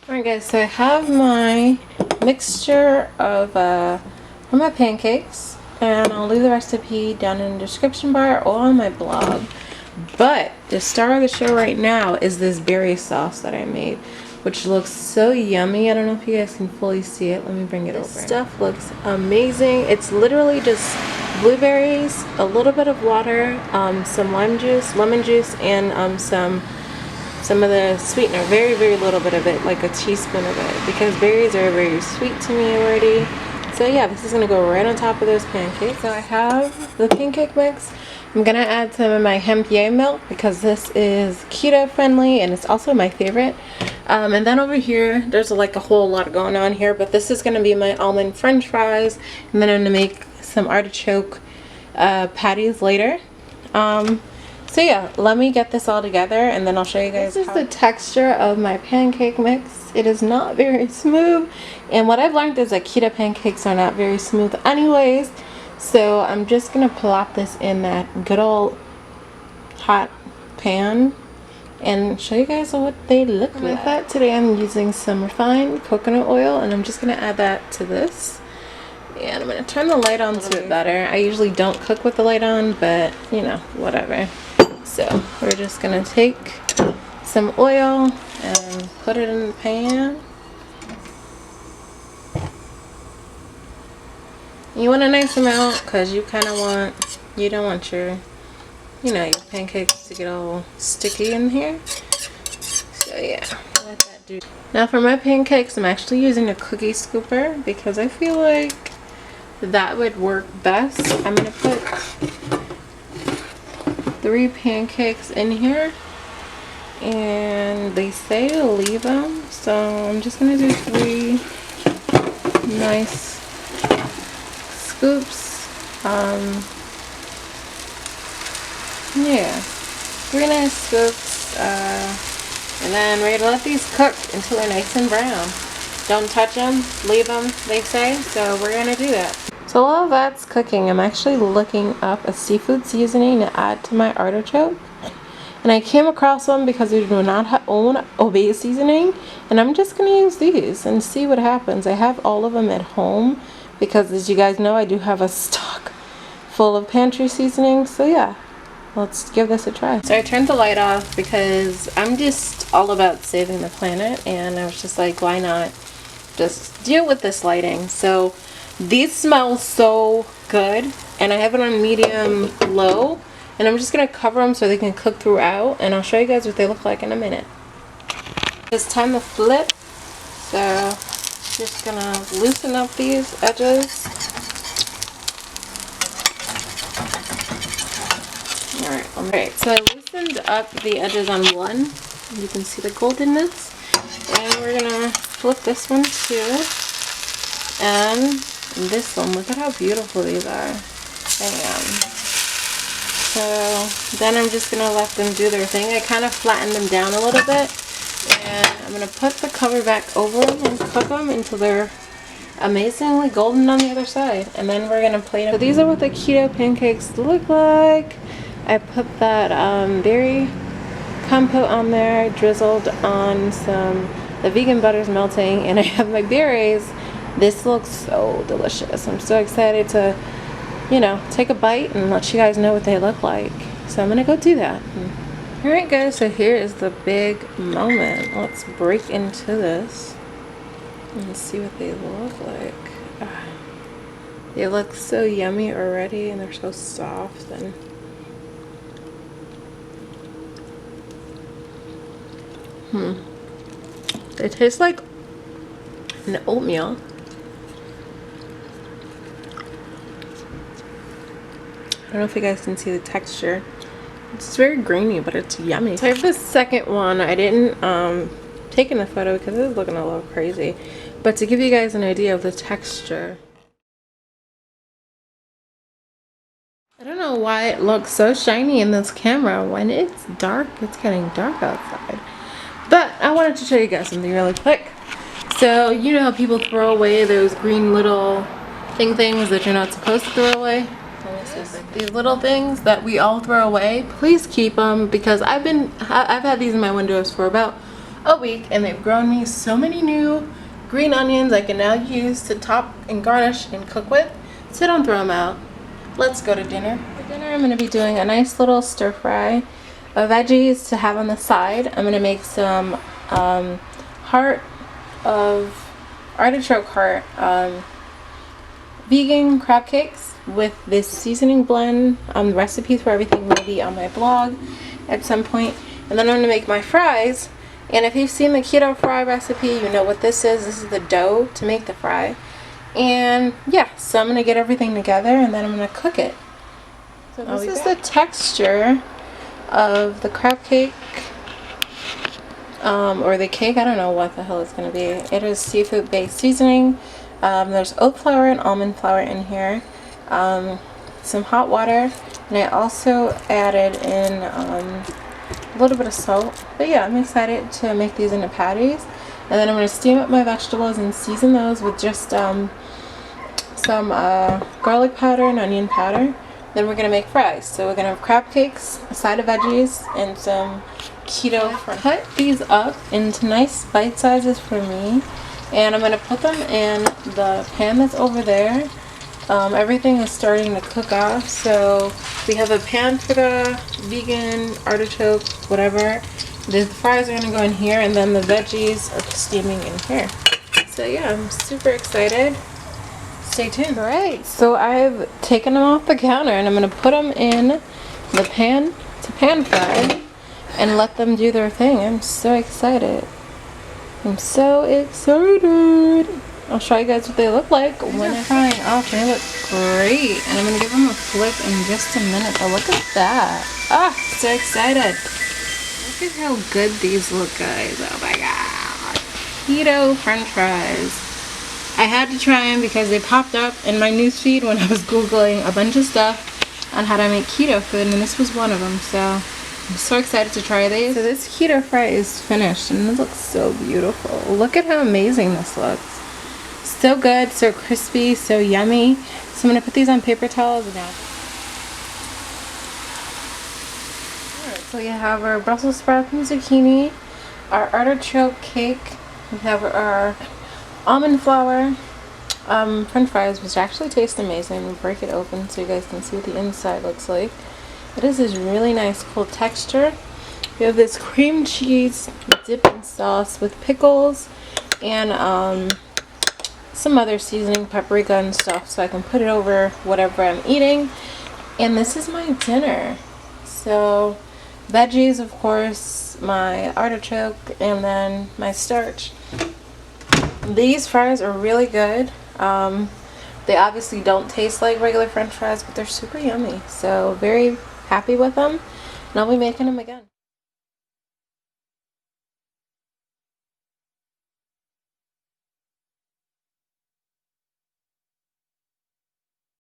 Alright guys, so I have my mixture of my pancakes, and I'll leave the recipe down in the description bar or on my blog. But the star of the show right now is this berry sauce that I made, which looks so yummy. I don't know if you guys can fully see it. Let me bring it over. This stuff looks amazing. It's literally just blueberries, a little bit of water, some lemon juice, and some of the sweetener, very little bit of it, like a teaspoon of it, because berries are very sweet to me already. So yeah, this is gonna go right on top of those pancakes. So I have the pancake mix. I'm gonna add some of my hemp-yay milk because this is keto friendly and it's also my favorite. And then over here, there's like a whole lot going on here, but this is gonna be my almond french fries, and then I'm gonna make some artichoke patties later. So yeah, let me get this all together and then I'll show you guys. This is the texture of my pancake mix. It is not very smooth, and what I've learned is that keto pancakes are not very smooth anyways. So I'm just gonna plop this in that good old hot pan and show you guys what they look like. With that, today I'm using some refined coconut oil, and I'm just gonna add that to this. And I'm gonna turn the light on to it better. I usually don't cook with the light on, but you know, whatever. So we're just gonna take some oil and put it in the pan. You want a nice amount because you don't want your, your pancakes to get all sticky in here. So yeah, let that do. Now for my pancakes, I'm actually using a cookie scooper because I feel like that would work best. I'm gonna put 3 pancakes in here, and they say to leave them, so I'm just gonna do 3 nice scoops. Yeah, 3 nice scoops, and then we're gonna let these cook until they're nice and brown. Don't touch them, leave them, they say, so we're gonna do that. So while that's cooking, I'm actually looking up a seafood seasoning to add to my artichoke. And I came across one because we do not own obey seasoning. And I'm just going to use these and see what happens. I have all of them at home because, as you guys know, I do have a stock full of pantry seasonings. So yeah, let's give this a try. So I turned the light off because I'm just all about saving the planet. And I was just like, why not just deal with this lighting? So these smell so good, and I have it on medium low, and I'm just gonna cover them so they can cook throughout, and I'll show you guys what they look like in a minute. It's time to flip, so just gonna loosen up these edges. Alright, so I loosened up the edges on one. You can see the goldenness, and we're gonna flip this one too, and this one. Look at how beautiful these are. So then I'm just gonna let them do their thing. I kind of flattened them down a little bit, and I'm gonna put the cover back over them and cook them until they're amazingly golden on the other side, and then we're gonna plate them. So these are what the keto pancakes look like. I put that berry compote on there, drizzled on the vegan butter's melting, and I have my berries. This looks so delicious. I'm so excited to, take a bite and let you guys know what they look like. So I'm gonna go do that. Alright guys, so here is the big moment. Let's break into this and see what they look like. They look so yummy already, and they're so soft. And they taste like an oatmeal. I don't know if you guys can see the texture. It's very grainy, but it's yummy. So I have the second one. I didn't take in the photo because it was looking a little crazy. But to give you guys an idea of the texture. I don't know why it looks so shiny in this camera when it's dark. It's getting dark outside. But I wanted to show you guys something really quick. So you know how people throw away those green little things that you're not supposed to throw away? These little things that we all throw away, please keep them, because I've had these in my windows for about a week, and they've grown me so many new green onions I can now use to top and garnish and cook with, so don't throw them out. Let's go to dinner. For dinner, I'm going to be doing a nice little stir fry of veggies to have on the side. I'm going to make some artichoke heart vegan crab cakes with this seasoning blend. The recipes for everything will be on my blog at some point. And then I'm going to make my fries. And if you've seen the keto fry recipe, you know what this is. This is the dough to make the fry. And yeah, so I'm going to get everything together and then I'm going to cook it. So this is the texture of the crab cake. Or the cake, I don't know what the hell it's going to be. It is seafood based seasoning. There's oat flour and almond flour in here. Some hot water. And I also added in a little bit of salt. But yeah, I'm excited to make these into patties. And then I'm going to steam up my vegetables and season those with just some garlic powder and onion powder. Then we're going to make fries. So we're going to have crab cakes, a side of veggies, and some keto fries. Cut these up into nice bite sizes for me. And I'm going to put them in the pan that's over there. Everything is starting to cook off. So we have a pan for the vegan artichoke, whatever. The fries are going to go in here, and then the veggies are steaming in here. So yeah, I'm super excited. Stay tuned. Alright, so I've taken them off the counter and I'm going to put them in the pan to pan fry and let them do their thing. I'm so excited. I'm so excited. I'll show you guys what they look like when they're frying off. They look great. And I'm going to give them a flip in just a minute. But look at that. Ah, so excited. Look at how good these look, guys. Oh my god. Keto french fries. I had to try them because they popped up in my newsfeed when I was Googling a bunch of stuff on how to make keto food, and this was one of them. So I'm so excited to try these. So this keto fry is finished and it looks so beautiful. Look at how amazing this looks. So good, so crispy, so yummy. So I'm going to put these on paper towels now. Alright, so we have our Brussels sprouts and zucchini, our artichoke cake, we have our almond flour, french fries, which actually taste amazing. We'll break it open so you guys can see what the inside looks like. It is this really nice cool texture. We have this cream cheese dipping sauce with pickles and some other seasoning, paprika and stuff, so I can put it over whatever I'm eating. And this is my dinner. So veggies, of course, my artichoke, and then my starch. These fries are really good. They obviously don't taste like regular french fries, but they're super yummy. So very happy with them. And I'll be making them again.